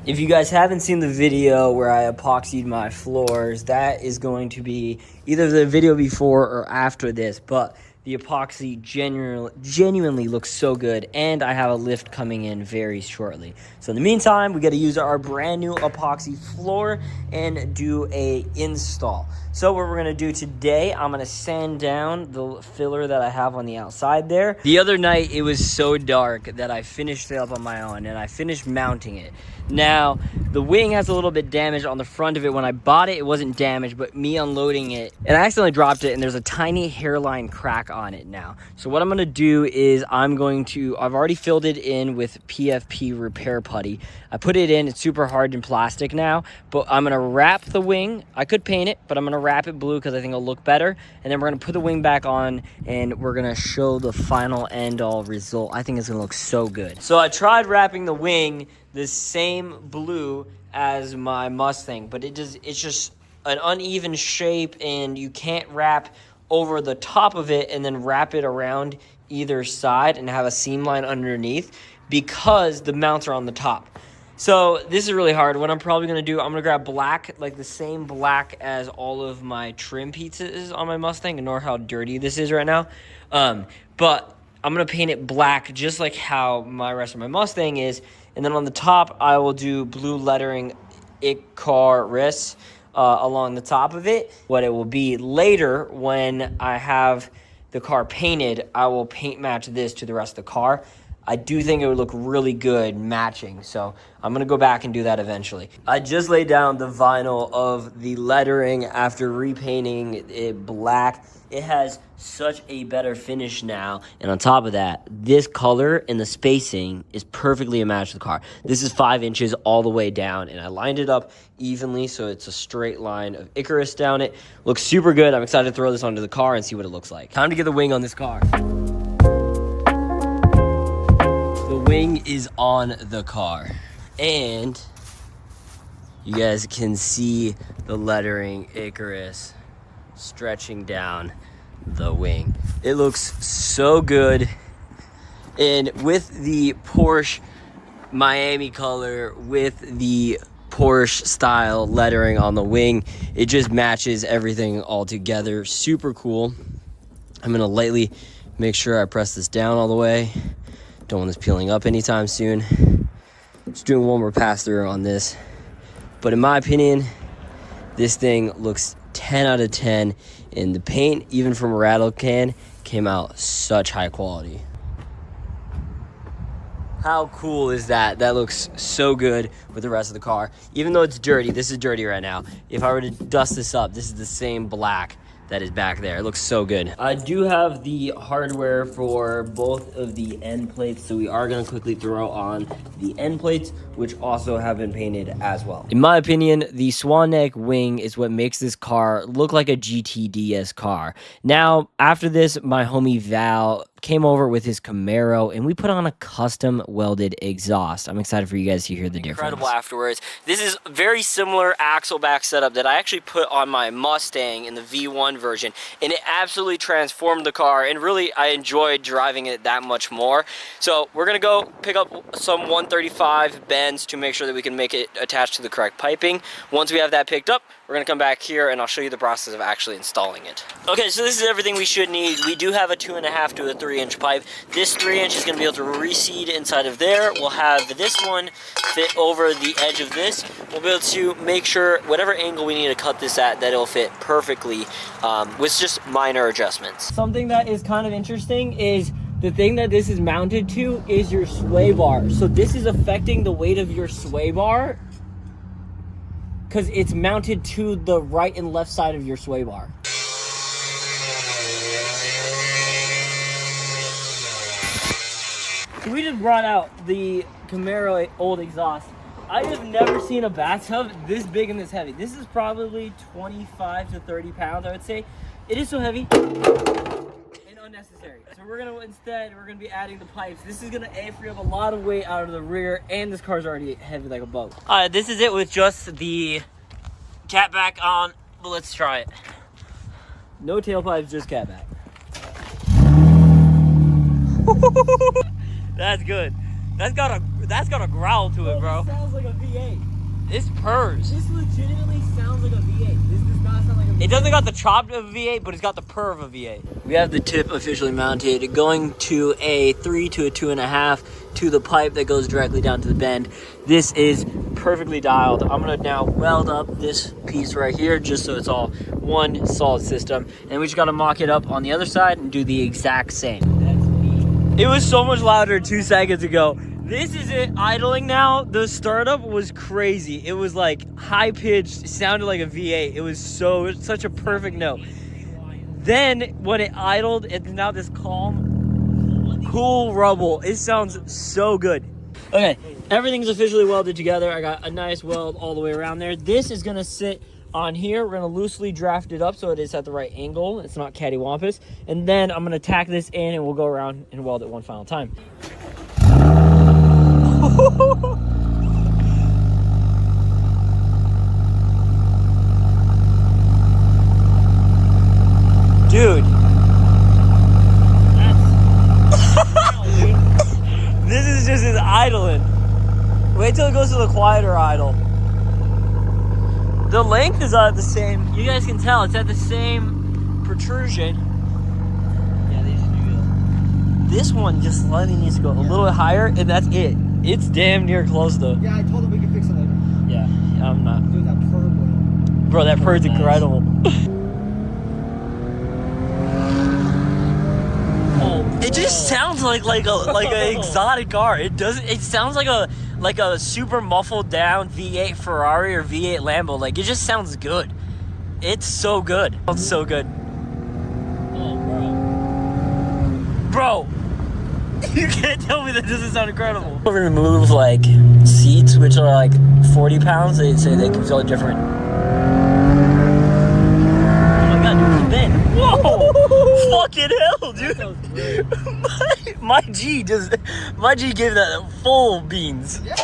If you guys haven't seen the video where I epoxied my floors, that is going to be either the video before or after this, but the epoxy genuinely looks so good, and I have a lift coming in very shortly. So in the meantime, we got to use our brand new epoxy floor and do a install. So what we're going to do today, I'm going to sand down the filler that I have on the outside there. The other night, it was so dark that I finished it up on my own, and I finished mounting it. Now, the wing has a little bit damaged on the front of it. When I bought it, it wasn't damaged, but me unloading it, and I accidentally dropped it, and there's a tiny hairline crack on it now. So what I'm gonna do is I've already filled it in with PFP repair putty. I put it in, it's super hard in plastic now, but I'm gonna wrap the wing. I could paint it, but I'm gonna wrap it blue because I think it'll look better. And then we're gonna put the wing back on, and we're gonna show the final end all result. I think it's gonna look so good. So I tried wrapping the wing the same blue as my Mustang, but it's just an uneven shape, and you can't wrap over the top of it and then wrap it around either side and have a seam line underneath because the mounts are on the top. So this is really hard. What I'm probably going to do, I'm going to grab black, like the same black as all of my trim pieces on my Mustang. Ignore how dirty this is right now. But I'm going to paint it black just like how my rest of my Mustang is. And then on the top, I will do blue lettering Icarus along the top of it. What it will be later when I have the car painted, I will paint match this to the rest of the car. I do think it would look really good matching, so I'm going to go back and do that eventually. I just laid down the vinyl of the lettering after repainting it black. It has such a better finish now, and on top of that, this color and the spacing is perfectly a match to the car. This is 5 inches all the way down, and I lined it up evenly so it's a straight line of Icarus down it. Looks super good. I'm excited to throw this onto the car and see what it looks like. Time to get the wing on this car. The wing is on the car, and you guys can see the lettering Icarus stretching down the wing. It looks so good, and with the Porsche Miami color with the Porsche style lettering on the wing, it just matches everything all together. Super cool. I'm gonna lightly make sure I press this down all the way. Don't want this peeling up anytime soon. Just doing one more pass through on this. But in my opinion, this thing looks 10 out of 10. And the paint, even from a rattle can, came out such high quality. How cool is that? That looks so good with the rest of the car. Even though it's dirty, this is dirty right now. If I were to dust this up, this is the same black that is back there. It looks so good. I do have the hardware for both of the end plates, so we are gonna quickly throw on the end plates, which also have been painted as well. In my opinion, the Swan neck wing is what makes this car look like a GTDS car. Now, after this, my homie Val came over with his Camaro, and we put on a custom welded exhaust. I'm excited for you guys to hear the difference. Incredible afterwards. This is very similar axle back setup that I actually put on my Mustang in the V1 version, and it absolutely transformed the car, and really I enjoyed driving it that much more. So we're gonna go pick up some 135 bends to make sure that we can make it attached to the correct piping. Once we have that picked up, we're gonna come back here and I'll show you the process of actually installing it. Okay, so this is everything we should need. We do have a 2.5 to a 3-inch pipe. This 3-inch is gonna be able to reseed inside of there. We'll have this one fit over the edge of this. We'll be able to make sure whatever angle we need to cut this at, that it'll fit perfectly with just minor adjustments. Something that is kind of interesting is the thing that this is mounted to is your sway bar. So this is affecting the weight of your sway bar because it's mounted to the right and left side of your sway bar. So we just brought out the Camaro old exhaust. I have never seen a bathtub this big and this heavy. This is probably 25 to 30 pounds, I would say. It is so heavy and unnecessary. So we're gonna be adding the pipes. This is gonna free up a lot of weight out of the rear, and this car's already heavy like a boat. This is it with just the catback on, but let's try it. No tailpipes, just catback. That's good. That's got a growl to it, bro. It sounds like a V8. This purrs. This legitimately sounds like a V8. This does not sound like a V8. It doesn't got the chop of a V8, but it's got the purr of a V8. We have the tip officially mounted, going to a 3 to a 2.5 to the pipe that goes directly down to the bend. This is perfectly dialed. I'm gonna now weld up this piece right here just so it's all one solid system. And we just gotta mock it up on the other side and do the exact same. That's neat. It was so much louder 2 seconds ago. This is it idling now. The startup was crazy. It was like high pitched, sounded like a V8. It was such a perfect note. Then when it idled, it's now this calm, cool rumble. It sounds so good. Okay, everything's officially welded together. I got a nice weld all the way around there. This is gonna sit on here. We're gonna loosely draft it up so it is at the right angle. It's not cattywampus. And then I'm gonna tack this in and we'll go around and weld it one final time. Dude. This is just his idling. Wait till it goes to the quieter idle. The length is at the same. You guys can tell it's at the same protrusion. Yeah, they should do that. This one just slightly needs to go a little bit higher, and that's it. It's damn near close though. Yeah, I told him we could fix it later. Yeah, I'm not. Dude, that purr boy. Bro, that purr's incredible. It just sounds like an exotic car. It doesn't. It sounds like a super muffled down V8 Ferrari or V8 Lambo. Like, it just sounds good. It's so good. It's so good. Oh, Bro, you can't tell me that doesn't sound incredible. We'll remove like seats, which are like 40 pounds. They say they can feel different. Oh my god, dude, the bend. Whoa! Fucking hell, dude. My G gave that full beans. Yeah.